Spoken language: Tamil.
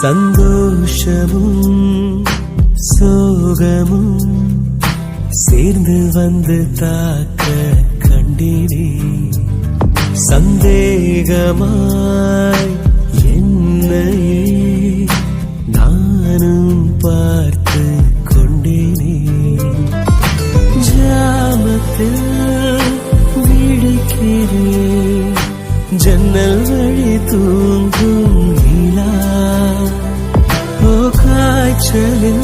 சந்தோஷமும் சோகமும் சேர்ந்து வந்து தாக்க கண்டினே சந்தேகமாய் என்னையே நானும் பார்த்து கொண்டேனே ஜாமத்தில் விழிக்கிறேன் ஜன்னல் வழி தூங்கும் நிலா ஓ காய்ச்சலில்